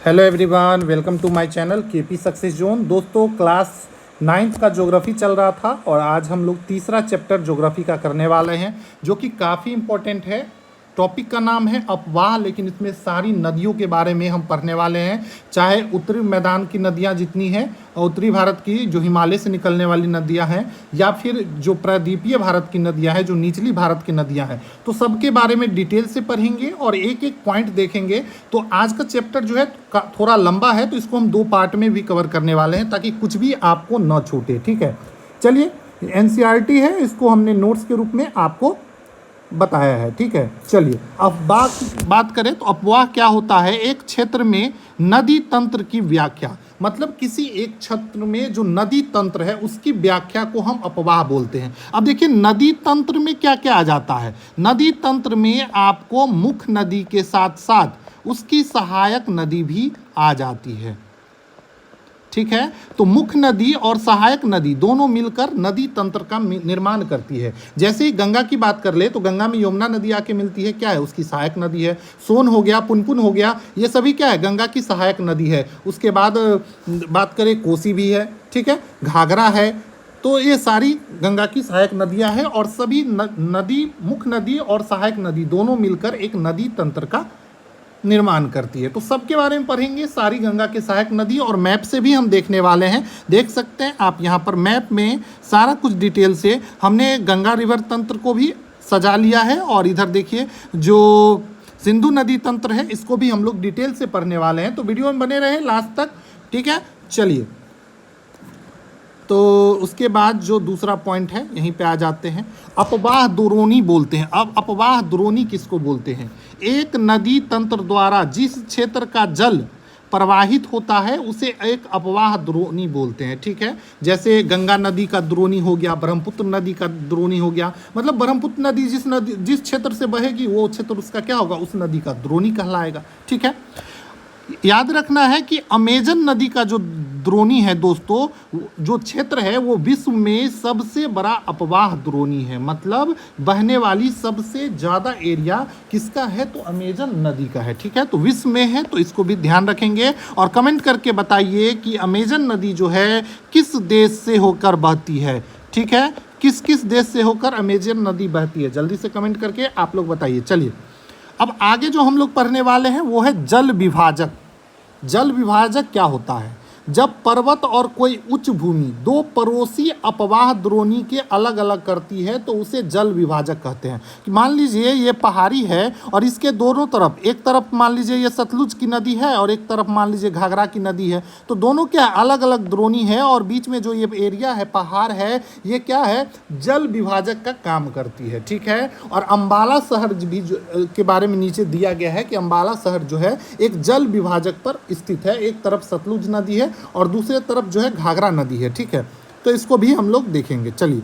Hello everyone, welcome to my channel KP success zone. दोस्तों, class 9th का geography चल रहा था और आज हम लोग तीसरा चैप्टर ज्योग्राफी का करने वाले हैं, जो कि काफ़ी इम्पोर्टेंट है। टॉपिक का नाम है अपवाह, लेकिन इसमें सारी नदियों के बारे में हम पढ़ने वाले हैं, चाहे उत्तरी मैदान की नदियां जितनी हैं और उत्तरी भारत की जो हिमालय से निकलने वाली नदियां हैं, या फिर जो प्रायद्वीपीय भारत की नदियां हैं, जो निचली भारत की नदियां हैं, तो सबके बारे में डिटेल से पढ़ेंगे और एक एक पॉइंट देखेंगे। तो आज का चैप्टर जो है थोड़ा लंबा है, तो इसको हम 2 पार्ट में भी कवर करने वाले हैं ताकि कुछ भी आपको न छूटे। ठीक है, चलिए, एनसीईआरटी है, इसको हमने नोट्स के रूप में आपको बताया है। ठीक है, चलिए अब बात करें तो अपवाह क्या होता है। एक क्षेत्र में नदी तंत्र की व्याख्या, मतलब किसी एक क्षेत्र में जो नदी तंत्र है उसकी व्याख्या को हम अपवाह बोलते हैं। अब देखिए, नदी तंत्र में क्या क्या आ जाता है। नदी तंत्र में आपको मुख्य नदी के साथ साथ उसकी सहायक नदी भी आ जाती है। ठीक है, तो मुख्य नदी और सहायक नदी दोनों मिलकर नदी तंत्र का निर्माण करती है। जैसे ही गंगा की बात कर ले तो गंगा में यमुना नदी आके मिलती है, क्या है, उसकी सहायक नदी है। सोन हो गया, पुनपुन हो गया, ये सभी क्या है, गंगा की सहायक नदी है। उसके बाद बात करें, कोसी भी है, ठीक है, घाघरा है, तो ये सारी गंगा की सहायक नदियां हैं और सभी नदी, मुख्य नदी और सहायक नदी दोनों मिलकर एक नदी तंत्र का निर्माण करती है। तो सबके बारे में पढ़ेंगे, सारी गंगा के सहायक नदी, और मैप से भी हम देखने वाले हैं। देख सकते हैं आप यहाँ पर मैप में सारा कुछ डिटेल से हमने गंगा रिवर तंत्र को भी सजा लिया है, और इधर देखिए जो सिंधु नदी तंत्र है इसको भी हम लोग डिटेल से पढ़ने वाले हैं। तो वीडियो में बने रहे लास्ट तक। ठीक है, चलिए, तो उसके बाद जो दूसरा पॉइंट है यहीं पे आ जाते हैं। अपवाह द्रोणी बोलते हैं। अब अपवाह द्रोणी किसको बोलते हैं? एक नदी तंत्र द्वारा जिस क्षेत्र का जल प्रवाहित होता है उसे एक अपवाह द्रोणी बोलते हैं। ठीक है, जैसे गंगा नदी का द्रोणी हो गया, ब्रह्मपुत्र नदी का द्रोणी हो गया, मतलब ब्रह्मपुत्र नदी जिस क्षेत्र से बहेगी वो क्षेत्र उसका क्या होगा, उस नदी का द्रोणी कहलाएगा। ठीक है, याद रखना है कि अमेजन नदी का जो द्रोणी है दोस्तों, जो क्षेत्र है वो विश्व में सबसे बड़ा अपवाह द्रोणी है। मतलब बहने वाली सबसे ज़्यादा एरिया किसका है, तो अमेजन नदी का है। ठीक है, तो विश्व में है, तो इसको भी ध्यान रखेंगे। और कमेंट करके बताइए कि अमेजन नदी जो है किस देश से होकर बहती है। ठीक है, किस किस देश से होकर अमेजन नदी बहती है, जल्दी से कमेंट करके आप लोग बताइए। चलिए, अब आगे जो हम लोग पढ़ने वाले हैं वो है जल विभाजक। जल विभाजक क्या होता है? जब पर्वत और कोई उच्च भूमि दो पड़ोसी अपवाह द्रोणी के अलग अलग करती है तो उसे जल विभाजक कहते हैं। कि मान लीजिए ये पहाड़ी है और इसके दोनों तरफ, एक तरफ मान लीजिए ये सतलुज की नदी है और एक तरफ मान लीजिए घाघरा की नदी है, तो दोनों क्या अलग अलग द्रोणी है, और बीच में जो ये एरिया है, पहाड़ है, ये क्या है, जल विभाजक का काम करती है। ठीक है, और अम्बाला शहर भी के बारे में नीचे दिया गया है कि अम्बाला शहर जो है एक जल विभाजक पर स्थित है। एक तरफ सतलुज नदी है और दूसरे तरफ जो है घाघरा नदी है। ठीक है, तो इसको भी हम लोग देखेंगे। चलिए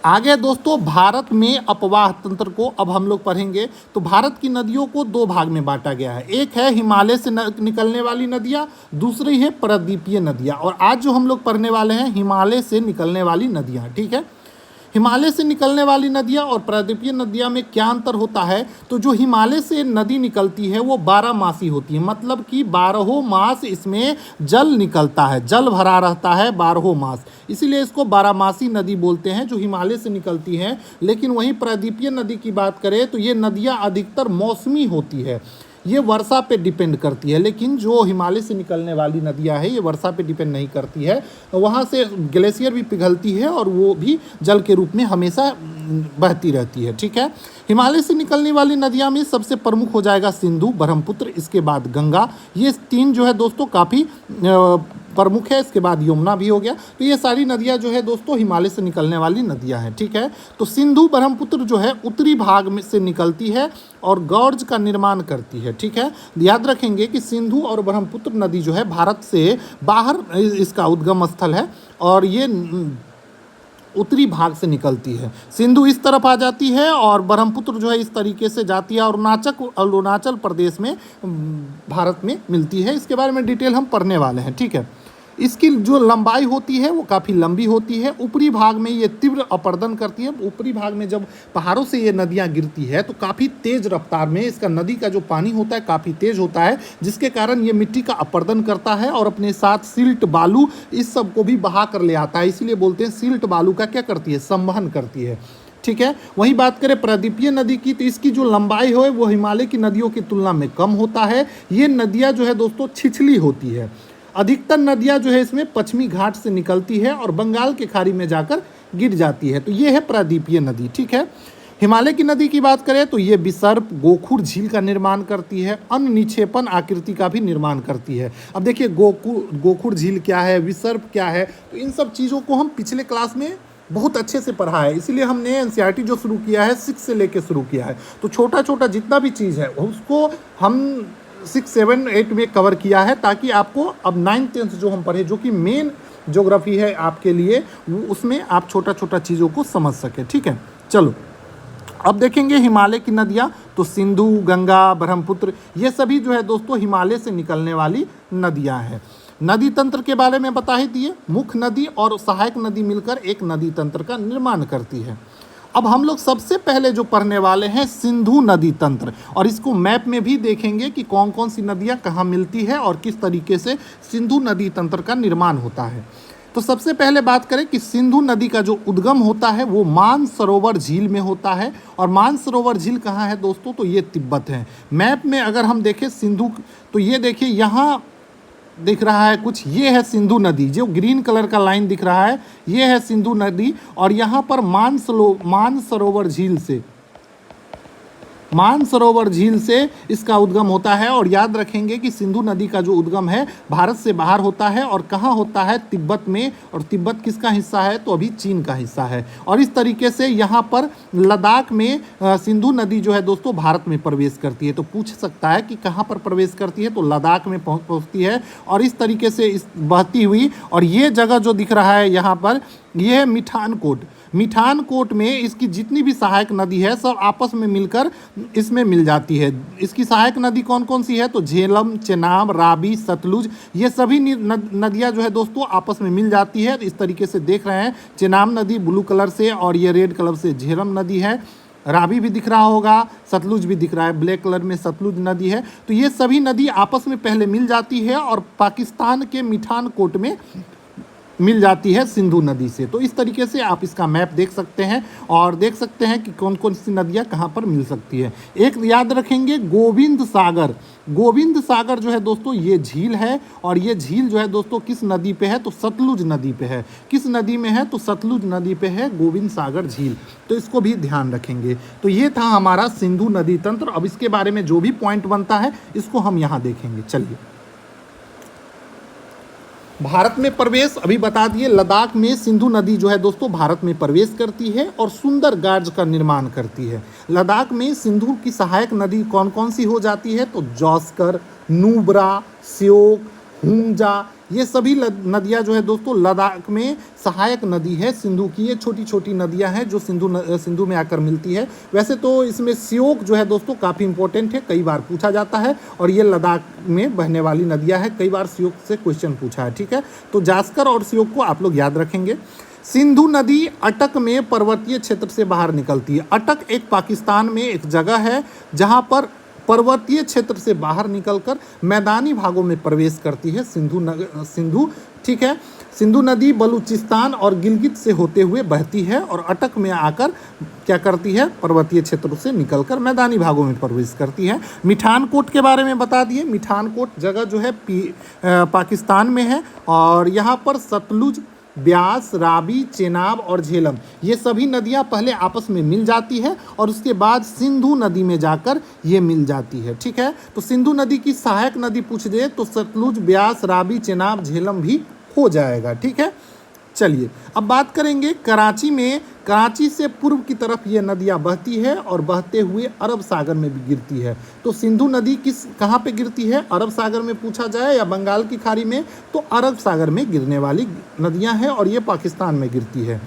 आगे दोस्तों, भारत में अपवाह तंत्र को अब हम लोग पढ़ेंगे। तो भारत की नदियों को 2 भाग में बांटा गया है। एक है हिमालय से निकलने वाली नदियाँ, दूसरी है प्रायद्वीपीय नदियाँ। और आज जो हम लोग पढ़ने वाले हैं हिमालय से निकलने वाली नदियाँ। ठीक है, हिमालय से निकलने वाली नदियाँ और प्रायद्वीपीय नदियाँ में क्या अंतर होता है? तो जो हिमालय से नदी निकलती है वो 12 मासी होती है, मतलब कि 12 मास इसमें जल निकलता है, जल भरा रहता है 12 मास, इसीलिए इसको 12 मासी नदी बोलते हैं जो हिमालय से निकलती हैं। लेकिन वहीं प्रायद्वीपीय नदी की बात करें तो ये नदियाँ अधिकतर मौसमी होती है, ये वर्षा पे डिपेंड करती है। लेकिन जो हिमालय से निकलने वाली नदियां है ये वर्षा पे डिपेंड नहीं करती है, वहाँ से ग्लेशियर भी पिघलती है और वो भी जल के रूप में हमेशा बहती रहती है। ठीक है, हिमालय से निकलने वाली नदियां में सबसे प्रमुख हो जाएगा सिंधु, ब्रह्मपुत्र, इसके बाद गंगा। ये 3 जो है दोस्तों काफ़ी प्रमुख है। इसके बाद यमुना भी हो गया। तो ये सारी नदियां जो है दोस्तों हिमालय से निकलने वाली नदियां हैं। ठीक है, तो सिंधु ब्रह्मपुत्र जो है उत्तरी भाग में से निकलती है और गॉर्ज का निर्माण करती है। ठीक है, याद रखेंगे कि सिंधु और ब्रह्मपुत्र नदी जो है भारत से बाहर इसका उद्गम स्थल है और ये उत्तरी भाग से निकलती है। सिंधु इस तरफ आ जाती है और ब्रह्मपुत्र जो है इस तरीके से जाती है और अरुणाचल प्रदेश में भारत में मिलती है। इसके बारे में डिटेल हम पढ़ने वाले हैं। ठीक है, इसकी जो लंबाई होती है वो काफ़ी लंबी होती है। ऊपरी भाग में ये तीव्र अपर्दन करती है। ऊपरी भाग में जब पहाड़ों से ये नदियाँ गिरती है तो काफ़ी तेज़ रफ्तार में इसका नदी का जो पानी होता है काफ़ी तेज़ होता है, जिसके कारण ये मिट्टी का अपर्दन करता है और अपने साथ सिल्ट बालू इस सब को भी बहा कर ले आता है। इसीलिए बोलते हैं सिल्ट बालू का क्या करती है, संवहन करती है। ठीक है। वहीं बात करें प्रायद्वीपीय नदी की, तो इसकी जो लंबाई है वो हिमालय की नदियों की तुलना में कम होता है। ये नदियाँ जो है दोस्तों छिछली होती है। अधिकतर नदियाँ जो है इसमें पश्चिमी घाट से निकलती है और बंगाल की खाड़ी में जाकर गिर जाती है। तो ये है प्रायद्वीपीय नदी। ठीक है। हिमालय की नदी की बात करें तो ये विसर्प गोखुर झील का निर्माण करती है, अन्य निक्षेपण आकृति का भी निर्माण करती है। अब देखिए गोखुर झील क्या है, विसर्प क्या है, तो इन सब चीज़ों को हम पिछले क्लास में बहुत अच्छे से पढ़ा है। इसीलिए हमने एनसीईआरटी जो शुरू किया है 6 से लेके शुरू किया है। तो छोटा छोटा जितना भी चीज़ है उसको हम 6, 7, 8 में कवर किया है, ताकि आपको अब 9, 10 जो हम पढ़े, जो कि मेन ज्योग्राफी है आपके लिए, उसमें आप छोटा छोटा चीज़ों को समझ सके। ठीक है। चलो अब देखेंगे हिमालय की नदियाँ। तो सिंधु, गंगा, ब्रह्मपुत्र, ये सभी जो है दोस्तों हिमालय से निकलने वाली नदियाँ हैं। नदी तंत्र के बारे में बता ही दिए। मुख्य नदी और सहायक नदी मिलकर एक नदी तंत्र का निर्माण करती है। अब हम लोग सबसे पहले जो पढ़ने वाले हैं सिंधु नदी तंत्र, और इसको मैप में भी देखेंगे कि कौन कौन सी नदियाँ कहाँ मिलती है और किस तरीके से सिंधु नदी तंत्र का निर्माण होता है। तो सबसे पहले बात करें कि सिंधु नदी का जो उद्गम होता है वो मानसरोवर झील में होता है। और मानसरोवर झील कहाँ है दोस्तों, तो ये तिब्बत है। मैप में अगर हम देखें सिंधु, तो ये देखिए यहाँ दिख रहा है कुछ, ये है सिंधु नदी, जो ग्रीन कलर का लाइन दिख रहा है ये है सिंधु नदी। और यहाँ पर मानसरोवर झील से इसका उद्गम होता है। और याद रखेंगे कि सिंधु नदी का जो उद्गम है भारत से बाहर होता है और कहाँ होता है, तिब्बत में। और तिब्बत किसका हिस्सा है, तो अभी चीन का हिस्सा है। और इस तरीके से यहाँ पर लद्दाख में सिंधु नदी जो है दोस्तों भारत में प्रवेश करती है। तो पूछ सकता है कि कहाँ पर प्रवेश करती है, तो लद्दाख में पहुँचती है। और इस तरीके से इस बहती हुई, और ये जगह जो दिख रहा है यहाँ पर, यह है मिठानकोट में इसकी जितनी भी सहायक नदी है सब आपस में मिलकर इसमें मिल जाती है। इसकी सहायक नदी कौन कौन सी है, तो झेलम, चेनाब, रावी, सतलुज, ये सभी नदियाँ जो है दोस्तों आपस में मिल जाती है। इस तरीके से देख रहे हैं, चेनाब नदी ब्लू कलर से और ये रेड कलर से झेलम नदी है। रावी भी दिख रहा होगा, सतलुज भी दिख रहा है, ब्लैक कलर में सतलुज नदी है। तो ये सभी नदी आपस में पहले मिल जाती है और पाकिस्तान के मिठानकोट में मिल जाती है सिंधु नदी से। तो इस तरीके से आप इसका मैप देख सकते हैं और देख सकते हैं कि कौन कौन सी नदियां कहां पर मिल सकती है। एक याद रखेंगे, गोविंद सागर जो है दोस्तों ये झील है। और ये झील जो है दोस्तों किस नदी पे है, तो सतलुज नदी पे है। किस नदी में है, तो सतलुज नदी पे है गोविंद सागर झील। तो इसको भी ध्यान रखेंगे। तो ये था हमारा सिंधु नदी तंत्र। अब इसके बारे में जो भी पॉइंट बनता है इसको हम यहाँ देखेंगे। चलिए, भारत में प्रवेश अभी बता दिए। लद्दाख में सिंधु नदी जो है दोस्तों भारत में प्रवेश करती है और सुंदर गार्ज का निर्माण करती है। लद्दाख में सिंधु की सहायक नदी कौन कौन सी हो जाती है, तो जॉस्कर, नुब्रा, श्योक, हुंगजा, ये सभी नदियाँ जो है दोस्तों लद्दाख में सहायक नदी है सिंधु की। ये छोटी छोटी नदियाँ हैं जो सिंधु में आकर मिलती है। वैसे तो इसमें श्योक जो है दोस्तों काफ़ी इंपॉर्टेंट है, कई बार पूछा जाता है। और ये लद्दाख में बहने वाली नदियाँ हैं, कई बार श्योक से क्वेश्चन पूछा है। ठीक है, तो जास्कर और श्योक को आप लोग याद रखेंगे। सिंधु नदी अटक में पर्वतीय क्षेत्र से बाहर निकलती है। अटक एक पाकिस्तान में एक जगह है जहाँ पर पर्वतीय क्षेत्र से बाहर निकलकर मैदानी भागों में प्रवेश करती है सिंधु। ठीक है, सिंधु नदी बलूचिस्तान और गिलगित से होते हुए बहती है और अटक में आकर क्या करती है, पर्वतीय क्षेत्रों से निकलकर मैदानी भागों में प्रवेश करती है। मिठानकोट के बारे में बता दिए। मिठानकोट जगह जो है पाकिस्तान में है और यहाँ पर सतलुज, ब्यास, रावी, चेनाब और झेलम ये सभी नदियाँ पहले आपस में मिल जाती है और उसके बाद सिंधु नदी में जाकर ये मिल जाती है। ठीक है, तो सिंधु नदी की सहायक नदी पूछ दे तो सतलुज, ब्यास, रावी, चेनाब, झेलम भी हो जाएगा। ठीक है, चलिए अब बात करेंगे कराची में। कराची से पूर्व की तरफ ये नदियाँ बहती है और बहते हुए अरब सागर में भी गिरती है। तो सिंधु नदी कहाँ पे गिरती है, अरब सागर में पूछा जाए या बंगाल की खाड़ी में, तो अरब सागर में गिरने वाली नदियाँ हैं और ये पाकिस्तान में गिरती है।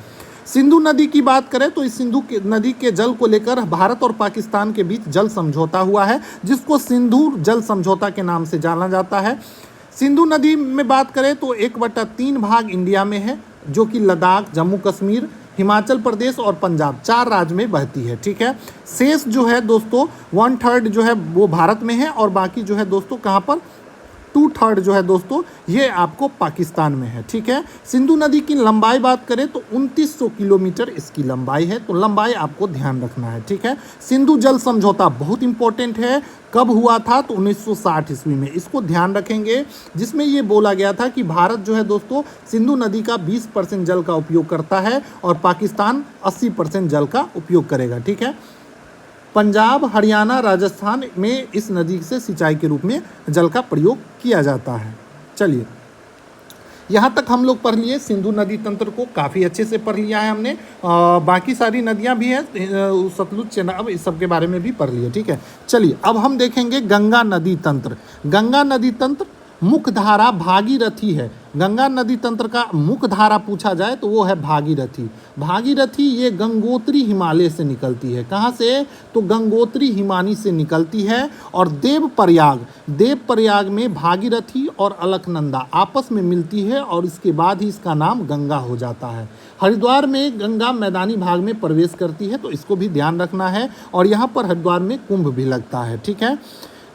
सिंधु नदी की बात करें तो इस सिंधु नदी के जल को लेकर भारत और पाकिस्तान के बीच जल समझौता हुआ है, जिसको सिंधु जल समझौता के नाम से जाना जाता है। सिंधु नदी में बात करें तो 1/3 भाग इंडिया में है, जो कि लद्दाख, जम्मू कश्मीर, हिमाचल प्रदेश और पंजाब 4 राज्य में बहती है। ठीक है, शेष जो है दोस्तों 1/3 जो है वो भारत में है, और बाकी जो है दोस्तों कहाँ पर 2/3 जो है दोस्तों ये आपको पाकिस्तान में है। ठीक है, सिंधु नदी की लंबाई बात करें तो 2900 किलोमीटर इसकी लंबाई है, तो लंबाई आपको ध्यान रखना है। ठीक है, सिंधु जल समझौता बहुत इंपॉर्टेंट है, कब हुआ था तो 1960 ईस्वी में, इसको ध्यान रखेंगे, जिसमें ये बोला गया था कि भारत जो है दोस्तों सिंधु नदी का 20% जल का उपयोग करता है और पाकिस्तान 80% जल का उपयोग करेगा। ठीक है, पंजाब, हरियाणा, राजस्थान में इस नदी से सिंचाई के रूप में जल का प्रयोग किया जाता है। चलिए, यहाँ तक हम लोग पढ़ लिए सिंधु नदी तंत्र को, काफ़ी अच्छे से पढ़ लिया है हमने। बाकी सारी नदियाँ भी हैं, सतलुज, चेनाब, इस सब के बारे में भी पढ़ लिए। ठीक है, चलिए अब हम देखेंगे गंगा नदी तंत्र। गंगा नदी तंत्र मुख्य धारा भागीरथी है। गंगा नदी तंत्र का मुख्य धारा पूछा जाए तो वो है भागीरथी। भागीरथी ये गंगोत्री हिमालय से निकलती है। कहाँ से? तो गंगोत्री हिमानी से निकलती है। और देवप्रयाग में भागीरथी और अलकनंदा आपस में मिलती है, और इसके बाद ही इसका नाम गंगा हो जाता है। हरिद्वार में गंगा मैदानी भाग में प्रवेश करती है, तो इसको भी ध्यान रखना है। और यहाँ पर हरिद्वार में कुंभ भी लगता है। ठीक है,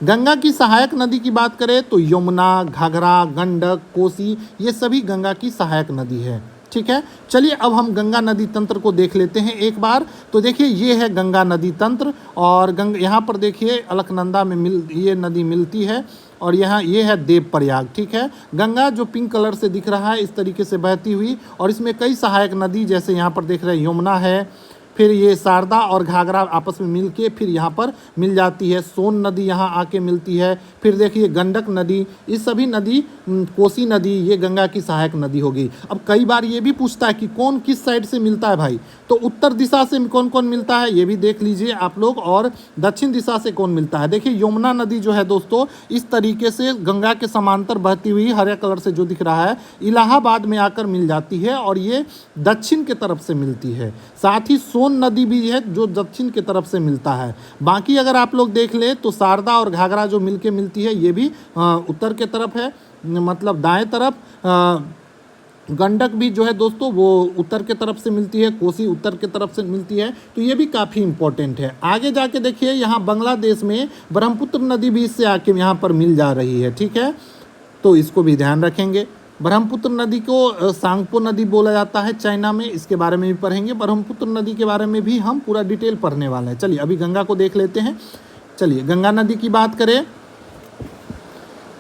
गंगा की सहायक नदी की बात करें तो यमुना, घाघरा, गंडक, कोसी, ये सभी गंगा की सहायक नदी है। ठीक है, चलिए अब हम गंगा नदी तंत्र को देख लेते हैं एक बार। तो देखिए ये है गंगा नदी तंत्र, और यहाँ पर देखिए अलकनंदा में ये नदी मिलती है, और यहाँ ये है देवप्रयाग। ठीक है, गंगा जो पिंक कलर से दिख रहा है इस तरीके से बहती हुई, और इसमें कई सहायक नदी, जैसे यहाँ पर देख रहे हैं यमुना है, फिर ये शारदा और घाघरा आपस में मिलके फिर यहाँ पर मिल जाती है। सोन नदी यहाँ आके मिलती है। फिर देखिए गंडक नदी, ये सभी नदी, कोसी नदी, ये गंगा की सहायक नदी होगी। अब कई बार ये भी पूछता है कि कौन किस साइड से मिलता है भाई, तो उत्तर दिशा से कौन कौन मिलता है ये भी देख लीजिए आप लोग, और दक्षिण दिशा से कौन मिलता है। देखिए यमुना नदी जो है दोस्तों इस तरीके से गंगा के समांतर बहती हुई हरे कलर से जो दिख रहा है इलाहाबाद में आकर मिल जाती है, और ये दक्षिण के तरफ से मिलती है। साथ ही सोन नदी भी है जो दक्षिण की तरफ से मिलता है। बाकी अगर आप लोग देख ले तो शारदा और घाघरा जो मिलके मिलती है ये भी उत्तर के तरफ है, मतलब दाएं तरफ। गंडक भी जो है दोस्तों वो उत्तर के तरफ से मिलती है, कोसी उत्तर के तरफ से मिलती है, तो ये भी काफ़ी इंपॉर्टेंट है। आगे जाके देखिए यहाँ बांग्लादेश में ब्रह्मपुत्र नदी भी इससे आके यहाँ पर मिल जा रही है। ठीक है, तो इसको भी ध्यान रखेंगे। ब्रह्मपुत्र नदी को सांगपो नदी बोला जाता है चाइना में, इसके बारे में भी पढ़ेंगे। ब्रह्मपुत्र नदी के बारे में भी हम पूरा डिटेल पढ़ने वाले हैं। चलिए अभी गंगा को देख लेते हैं। चलिए गंगा नदी की बात करें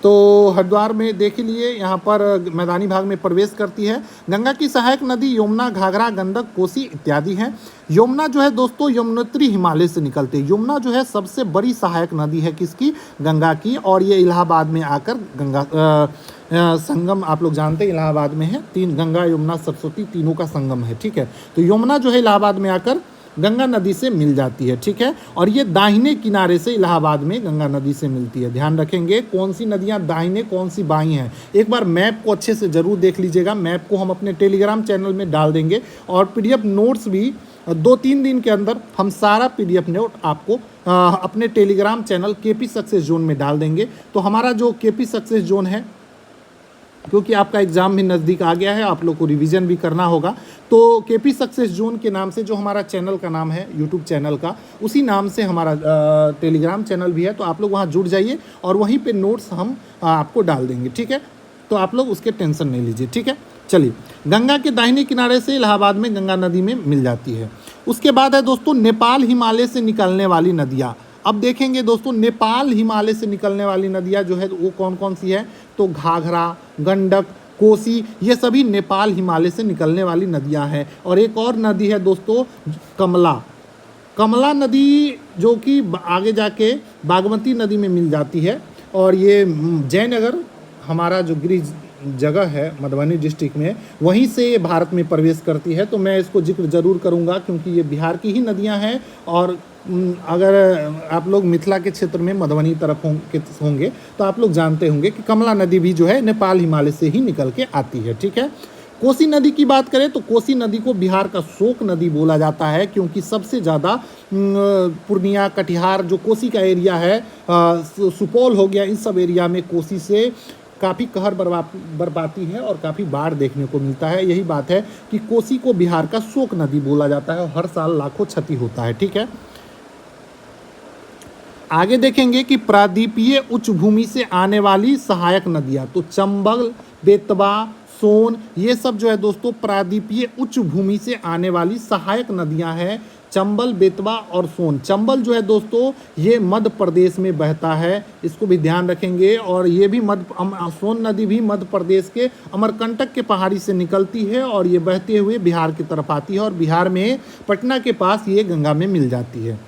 तो हरिद्वार में देख लिए यहाँ पर मैदानी भाग में प्रवेश करती है। गंगा की सहायक नदी यमुना, घाघरा, गंडक, कोसी इत्यादि हैं। यमुना जो है दोस्तों यमुनोत्री हिमालय से निकलते हैं। यमुना जो है सबसे बड़ी सहायक नदी है किसकी? गंगा की, और ये इलाहाबाद में आकर गंगा संगम, आप लोग जानते हैं इलाहाबाद में है, 3 गंगा, यमुना, सरस्वती तीनों का संगम है। ठीक है, तो यमुना जो है इलाहाबाद में आकर गंगा नदी से मिल जाती है। ठीक है, और ये दाहिने किनारे से इलाहाबाद में गंगा नदी से मिलती है। ध्यान रखेंगे कौन सी नदियां दाहिने कौन सी बाईं हैं। एक बार मैप को अच्छे से ज़रूर देख लीजिएगा। मैप को हम अपने टेलीग्राम चैनल में डाल देंगे, और पीडीएफ नोट्स भी 2-3 दिन के अंदर हम सारा पीडीएफ नोट आपको अपने Telegram channel KP success zone में डाल देंगे। तो हमारा जो केपी सक्सेस जोन है, क्योंकि आपका एग्ज़ाम भी नज़दीक आ गया है, आप लोग को रिवीजन भी करना होगा, तो केपी सक्सेस जोन के नाम से जो हमारा चैनल का नाम है यूट्यूब चैनल का, उसी नाम से हमारा टेलीग्राम चैनल भी है। तो आप लोग वहाँ जुड़ जाइए, और वहीं पे नोट्स हम आपको डाल देंगे। ठीक है, तो आप लोग उसके टेंशन नहीं लीजिए। ठीक है, चलिए गंगा के दाहिने किनारे से इलाहाबाद में गंगा नदी में मिल जाती है। उसके बाद है दोस्तों नेपाल हिमालय से निकलने वाली नदियाँ। अब देखेंगे दोस्तों नेपाल हिमालय से निकलने वाली नदियाँ जो है वो कौन कौन सी है, तो घाघरा, गंडक, कोसी, ये सभी नेपाल हिमालय से निकलने वाली नदियाँ हैं। और एक और नदी है दोस्तों कमला नदी, जो कि आगे जाके बागमती नदी में मिल जाती है। और ये जयनगर हमारा जो गृह जगह है मधुबनी डिस्ट्रिक्ट में, वहीं से ये भारत में प्रवेश करती है। तो मैं इसको जिक्र ज़रूर करूंगा क्योंकि ये बिहार की ही नदियां हैं। और अगर आप लोग मिथिला के क्षेत्र में मधुबनी तरफ होंगे तो आप लोग जानते होंगे कि कमला नदी भी जो है नेपाल हिमालय से ही निकल के आती है। ठीक है, कोसी नदी की बात करें तो कोसी नदी को बिहार का शोक नदी बोला जाता है, क्योंकि सबसे ज़्यादा पूर्णिया, कटिहार जो कोसी का एरिया है, सुपौल हो गया, इन सब एरिया में कोसी से काफ़ी कहर बरपाती है और काफ़ी बाढ़ देखने को मिलता है। यही बात है कि कोसी को बिहार का शोक नदी बोला जाता है और हर साल लाखों क्षति होता है। ठीक है, आगे देखेंगे कि प्रादीपीय उच्च भूमि से आने वाली सहायक नदियाँ, तो चंबल, बेतवा, सोन, ये सब जो है दोस्तों प्रादीपीय उच्च भूमि से आने वाली सहायक नदियाँ हैं। चंबल, बेतवा और सोन। चंबल जो है दोस्तों ये मध्य प्रदेश में बहता है, इसको भी ध्यान रखेंगे। और ये भी सोन नदी भी मध्य प्रदेश के अमरकंटक के पहाड़ी से निकलती है और ये बहते हुए बिहार की तरफ आती है और बिहार में पटना के पास ये गंगा में मिल जाती है।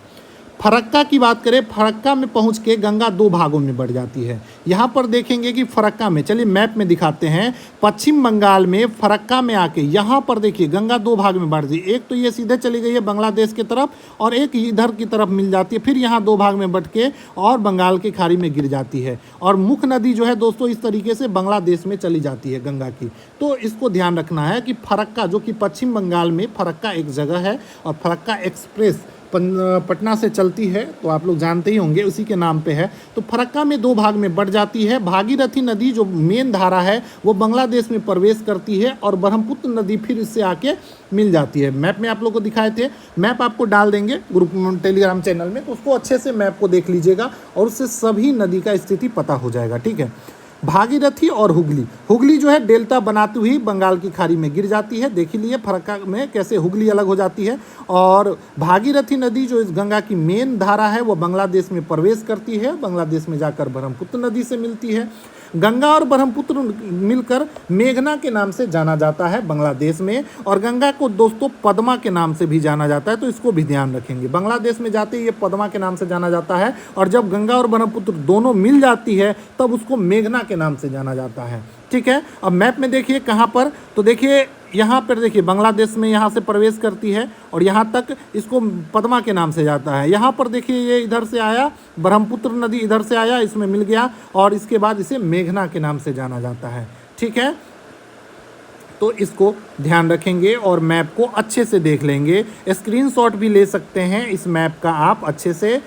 फरक्का की बात करें, फरक्का में पहुंच के गंगा दो भागों में बढ़ जाती है। यहाँ पर देखेंगे कि फरक्का में, चलिए मैप में दिखाते हैं, पश्चिम बंगाल में फरक्का में आके यहाँ पर देखिए गंगा दो भाग में बढ़ जाती है। एक तो ये सीधे चली गई है बांग्लादेश की तरफ और एक इधर की तरफ मिल जाती है, फिर यहाँ दो भाग में बढ़ के और बंगाल की खाड़ी में गिर जाती है। और मुख्य नदी जो है दोस्तों इस तरीके से बांग्लादेश में चली जाती है गंगा की। तो इसको ध्यान रखना है कि फरक्का जो कि पश्चिम बंगाल में फरक्का एक जगह है और फरक्का एक्सप्रेस पटना से चलती है, तो आप लोग जानते ही होंगे उसी के नाम पे है। तो फरक्का में दो भाग में बढ़ जाती है। भागीरथी नदी जो मेन धारा है वो बांग्लादेश में प्रवेश करती है और ब्रह्मपुत्र नदी फिर इससे आके मिल जाती है। मैप में आप लोग को दिखाए थे, मैप आपको डाल देंगे ग्रुप टेलीग्राम चैनल में, तो उसको अच्छे से मैप को देख लीजिएगा और उससे सभी नदी का स्थिति पता हो जाएगा। ठीक है, भागीरथी और हुगली, हुगली जो है डेल्टा बनाती हुई बंगाल की खाड़ी में गिर जाती है। देख लीजिए फरक्का में कैसे हुगली अलग हो जाती है। और भागीरथी नदी जो इस गंगा की मेन धारा है वो बांग्लादेश में प्रवेश करती है, बांग्लादेश में जाकर ब्रह्मपुत्र नदी से मिलती है। गंगा और ब्रह्मपुत्र मिलकर मेघना के नाम से जाना जाता है बांग्लादेश में, और गंगा को दोस्तों पद्मा के नाम से भी जाना जाता है, तो इसको भी ध्यान रखेंगे। बांग्लादेश में जाते ही ये पद्मा के नाम से जाना जाता है और जब गंगा और ब्रह्मपुत्र दोनों मिल जाती है तब उसको मेघना के नाम से जाना जाता है। ठीक है, अब मैप में देखिए कहाँ पर, तो देखिए यहाँ पर देखिए बांग्लादेश में यहाँ से प्रवेश करती है और यहाँ तक इसको पद्मा के नाम से जाता है। यहाँ पर देखिए ये इधर से आया, ब्रह्मपुत्र नदी इधर से आया, इसमें मिल गया और इसके बाद इसे मेघना के नाम से जाना जाता है। ठीक है, तो इसको ध्यान रखेंगे और मैप को अच्छे से देख लेंगे। स्क्रीनशॉट भी ले सकते हैं इस मैप का आप अच्छे से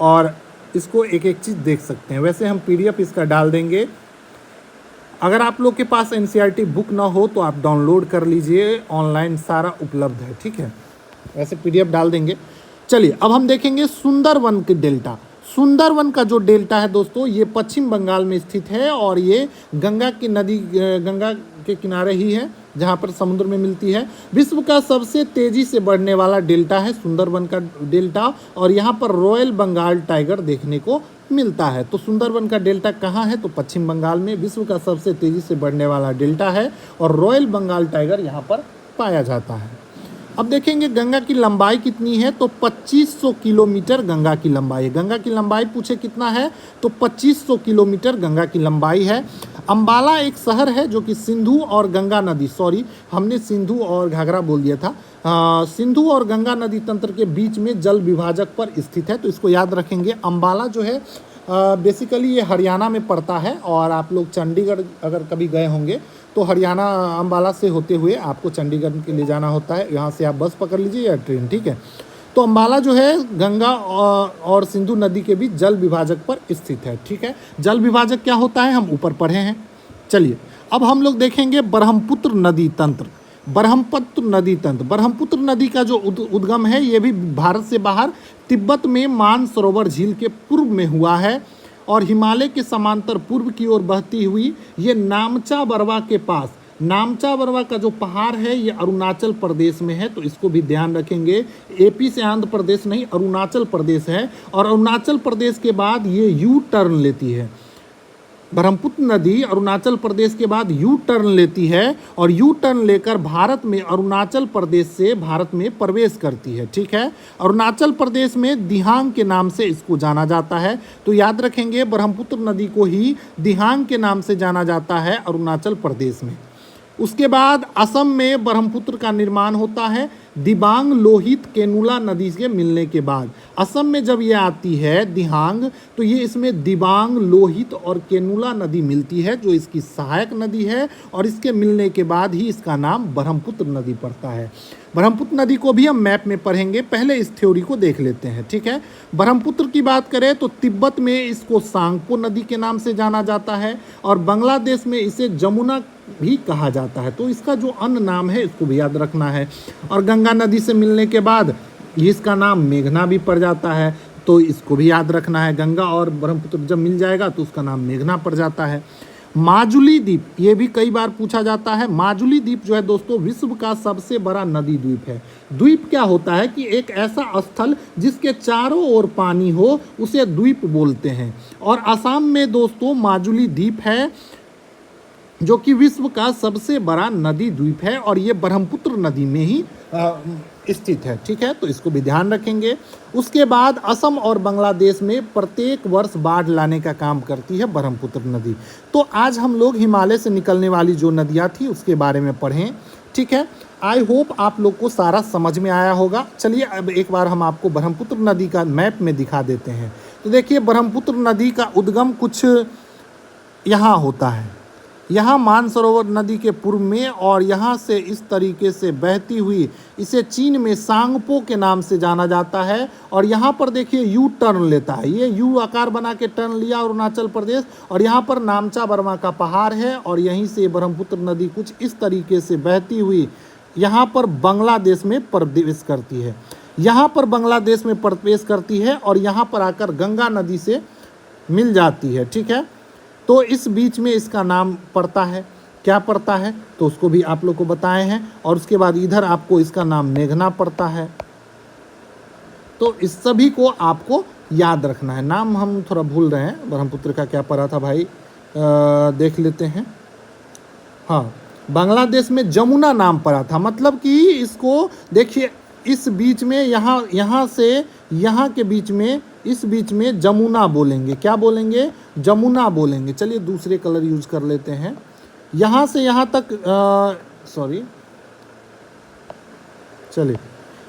और इसको एक एक चीज़ देख सकते हैं। वैसे हम PDF इसका डाल देंगे। अगर आप लोग के पास NCERT बुक ना हो तो आप डाउनलोड कर लीजिए, ऑनलाइन सारा उपलब्ध है। ठीक है, वैसे PDF डाल देंगे। चलिए अब हम देखेंगे सुंदरवन के डेल्टा। सुंदरवन का जो डेल्टा है दोस्तों ये पश्चिम बंगाल में स्थित है और ये गंगा की नदी, गंगा के किनारे ही है जहाँ पर समुद्र में मिलती है। विश्व का सबसे तेज़ी से बढ़ने वाला डेल्टा है सुंदरवन का डेल्टा और यहाँ पर रॉयल बंगाल टाइगर देखने को मिलता है। तो सुंदरवन का डेल्टा कहाँ है, तो पश्चिम बंगाल में विश्व का सबसे तेज़ी से बढ़ने वाला डेल्टा है और रॉयल बंगाल टाइगर यहाँ पर पाया जाता है। अब देखेंगे गंगा की लंबाई कितनी है, तो 2500 किलोमीटर गंगा की लंबाई है। गंगा की लंबाई पूछे कितना है, तो 2500 किलोमीटर गंगा की लंबाई है। अंबाला एक शहर है जो कि सिंधु और गंगा नदी, सॉरी हमने सिंधु और घाघरा बोल दिया था, सिंधु और गंगा नदी तंत्र के बीच में जल विभाजक पर स्थित है, तो इसको याद रखेंगे। अंबाला जो है बेसिकली ये हरियाणा में पड़ता है और आप लोग चंडीगढ़ अगर कभी गए होंगे तो हरियाणा अंबाला से होते हुए आपको चंडीगढ़ के लिए जाना होता है। यहाँ से आप बस पकड़ लीजिए या ट्रेन। ठीक है, तो अंबाला जो है गंगा और सिंधु नदी के बीच जल विभाजक पर स्थित है। ठीक है, जल विभाजक क्या होता है हम ऊपर पढ़े हैं। चलिए अब हम लोग देखेंगे ब्रह्मपुत्र नदी तंत्र। ब्रह्मपुत्र नदी तंत्र, ब्रह्मपुत्र नदी का जो उद्गम है ये भी भारत से बाहर तिब्बत में मानसरोवर झील के पूर्व में हुआ है और हिमालय के समांतर पूर्व की ओर बहती हुई ये नामचा बरवा के पास, नामचा बरवा का जो पहाड़ है ये अरुणाचल प्रदेश में है, तो इसको भी ध्यान रखेंगे। AP से आंध्र प्रदेश नहीं, अरुणाचल प्रदेश है और अरुणाचल प्रदेश के बाद ये यू टर्न लेती है। ब्रह्मपुत्र नदी अरुणाचल प्रदेश के बाद यू टर्न लेती है और यू टर्न लेकर भारत में अरुणाचल प्रदेश से भारत में प्रवेश करती है। ठीक है, अरुणाचल प्रदेश में दिहांग के नाम से इसको जाना जाता है, तो याद रखेंगे ब्रह्मपुत्र नदी को ही दिहांग के नाम से जाना जाता है अरुणाचल प्रदेश में। उसके बाद असम में ब्रह्मपुत्र का निर्माण होता है दिबांग लोहित केनुला नदी के मिलने के बाद। असम में जब ये आती है दिहांग, तो ये इसमें दिबांग लोहित और केनुला नदी मिलती है जो इसकी सहायक नदी है, और इसके मिलने के बाद ही इसका नाम ब्रह्मपुत्र नदी पड़ता है। ब्रह्मपुत्र नदी को भी हम मैप में पढ़ेंगे, पहले इस थ्योरी को देख लेते हैं, ठीक है। ब्रह्मपुत्र की बात करें तो तिब्बत में इसको सांगपो नदी के नाम से जाना जाता है, और बांग्लादेश में इसे जमुना भी कहा जाता है। तो इसका जो अन्य नाम है इसको भी याद रखना है। और गंगा नदी से मिलने के बाद इसका नाम मेघना भी पड़ जाता है, तो इसको भी याद रखना है। गंगा और ब्रह्मपुत्र जब मिल जाएगा तो उसका नाम मेघना पड़ जाता है। माजुली द्वीप, ये भी कई बार पूछा जाता है। माजुली द्वीप जो है दोस्तों विश्व का सबसे बड़ा नदी द्वीप है। द्वीप क्या होता है कि एक ऐसा स्थल जिसके चारों ओर पानी हो उसे द्वीप बोलते हैं। और असम में दोस्तों माजुली द्वीप है जो कि विश्व का सबसे बड़ा नदी द्वीप है, और ये ब्रह्मपुत्र नदी में ही स्थित है, ठीक है। तो इसको भी ध्यान रखेंगे। उसके बाद असम और बांग्लादेश में प्रत्येक वर्ष बाढ़ लाने का काम करती है ब्रह्मपुत्र नदी। तो आज हम लोग हिमालय से निकलने वाली जो नदियाँ थी उसके बारे में पढ़ें, ठीक है। आई होप आप लोग को सारा समझ में आया होगा। चलिए अब एक बार हम आपको ब्रह्मपुत्र नदी का मैप में दिखा देते हैं। तो देखिए ब्रह्मपुत्र नदी का उद्गम कुछ यहाँ होता है, यहाँ मानसरोवर नदी के पूर्व में, और यहाँ से इस तरीके से बहती हुई इसे चीन में सांगपो के नाम से जाना जाता है। और यहाँ पर देखिए यू टर्न लेता है, ये यू आकार बना के टर्न लिया अरुणाचल प्रदेश, और यहाँ पर नामचा बर्मा का पहाड़ है, और यहीं से ब्रह्मपुत्र नदी कुछ इस तरीके से बहती हुई यहाँ पर बांग्लादेश में प्रवेश करती है। यहाँ पर बांग्लादेश में प्रवेश करती है और यहाँ पर आकर गंगा नदी से मिल जाती है, ठीक है। तो इस बीच में इसका नाम पड़ता है, क्या पड़ता है तो उसको भी आप लोग को बताए हैं। और उसके बाद इधर आपको इसका नाम मेघना पड़ता है। तो इस सभी को आपको याद रखना है। नाम हम थोड़ा भूल रहे हैं, ब्रह्मपुत्र का क्या पड़ा था भाई, देख लेते हैं। हाँ, बांग्लादेश में जमुना नाम पड़ा था, मतलब कि इसको देखिए इस बीच में यहाँ से यहाँ के बीच में, इस बीच में जमुना बोलेंगे, क्या बोलेंगे, जमुना बोलेंगे। चलिए दूसरे कलर यूज कर लेते हैं। यहाँ से यहाँ तक चलिए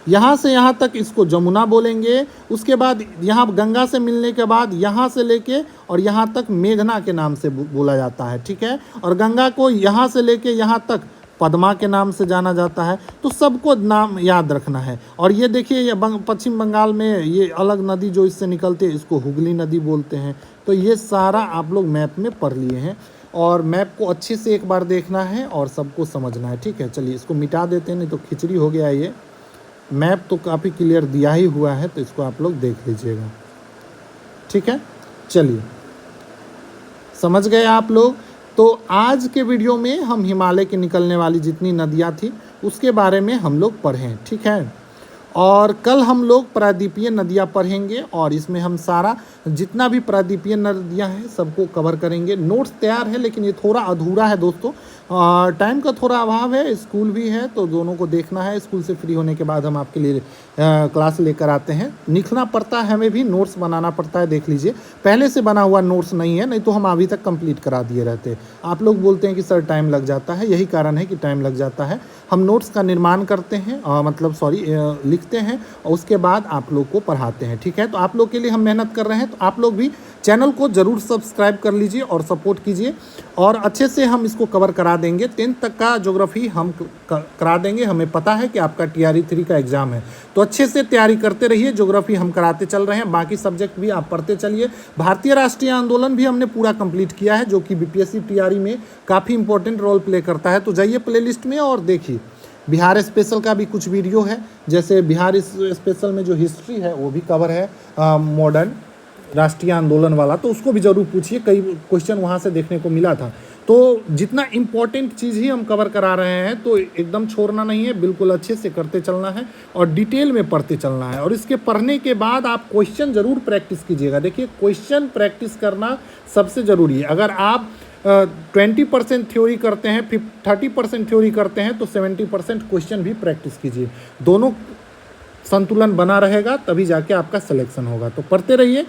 यहाँ से यहाँ तक इसको जमुना बोलेंगे। उसके बाद यहाँ गंगा से मिलने के बाद यहाँ से लेके और यहाँ तक मेघना के नाम से बोला जाता है, ठीक है। और गंगा को यहाँ से लेके यहाँ तक पद्मा के नाम से जाना जाता है। तो सबको नाम याद रखना है। और ये देखिए ये पश्चिम बंगाल में ये अलग नदी जो इससे निकलती है इसको हुगली नदी बोलते हैं। तो ये सारा आप लोग मैप में पढ़ लिए हैं, और मैप को अच्छे से एक बार देखना है और सबको समझना है, ठीक है। चलिए इसको मिटा देते हैं, नहीं तो खिचड़ी हो गया। ये मैप तो काफ़ी क्लियर दिया ही हुआ है, तो इसको आप लोग देख लीजिएगा, ठीक है। चलिए समझ गए आप लोग। तो आज के वीडियो में हम हिमालय के निकलने वाली जितनी नदियाँ थी उसके बारे में हम लोग पढ़ें, ठीक है। और कल हम लोग प्रायद्वीपीय नदियाँ पढ़ेंगे, और इसमें हम सारा जितना भी प्रायद्वीपीय नदियाँ हैं सबको कवर करेंगे। नोट्स तैयार है लेकिन ये थोड़ा अधूरा है दोस्तों, टाइम का थोड़ा अभाव है, स्कूल भी है तो दोनों को देखना है। स्कूल से फ्री होने के बाद हम आपके लिए क्लास लेकर आते हैं। लिखना पड़ता है, हमें भी नोट्स बनाना पड़ता है, देख लीजिए पहले से बना हुआ नोट्स नहीं है, नहीं तो हम अभी तक कंप्लीट करा दिए रहते। आप लोग बोलते हैं कि सर टाइम लग जाता है, यही कारण है कि टाइम लग जाता है। हम नोट्स का निर्माण करते हैं, लिखते हैं और उसके बाद आप लोग को पढ़ाते हैं, ठीक है। तो आप लोग के लिए हम मेहनत कर रहे हैं, तो आप लोग भी चैनल को ज़रूर सब्सक्राइब कर लीजिए और सपोर्ट कीजिए, और अच्छे से हम इसको कवर करा देंगे। 10th तक का ज्योग्राफी हम करा देंगे। हमें पता है कि आपका TRE 3 का एग्ज़ाम है, तो अच्छे से तैयारी करते रहिए। ज्योग्राफी हम कराते चल रहे हैं, बाकी सब्जेक्ट भी आप पढ़ते चलिए। भारतीय राष्ट्रीय आंदोलन भी हमने पूरा कंप्लीट किया है, जो कि BPSC TRE में काफ़ी इंपॉर्टेंट रोल प्ले करता है। तो जाइए प्लेलिस्ट में और देखिए। बिहार स्पेशल का भी कुछ वीडियो है, जैसे बिहार स्पेशल में जो हिस्ट्री है वो भी कवर है, मॉडर्न राष्ट्रीय आंदोलन वाला, तो उसको भी ज़रूर पूछिए, कई क्वेश्चन वहाँ से देखने को मिला था। तो जितना इम्पोर्टेंट चीज़ ही हम कवर करा रहे हैं, तो एकदम छोड़ना नहीं है, बिल्कुल अच्छे से करते चलना है और डिटेल में पढ़ते चलना है। और इसके पढ़ने के बाद आप क्वेश्चन ज़रूर प्रैक्टिस कीजिएगा। देखिए क्वेश्चन प्रैक्टिस करना सबसे ज़रूरी है। अगर आप 20% थ्योरी करते हैं, 30% थ्योरी करते हैं, तो 70% क्वेश्चन भी प्रैक्टिस कीजिए। दोनों संतुलन बना रहेगा, तभी जाके आपका सिलेक्शन होगा। तो पढ़ते रहिए।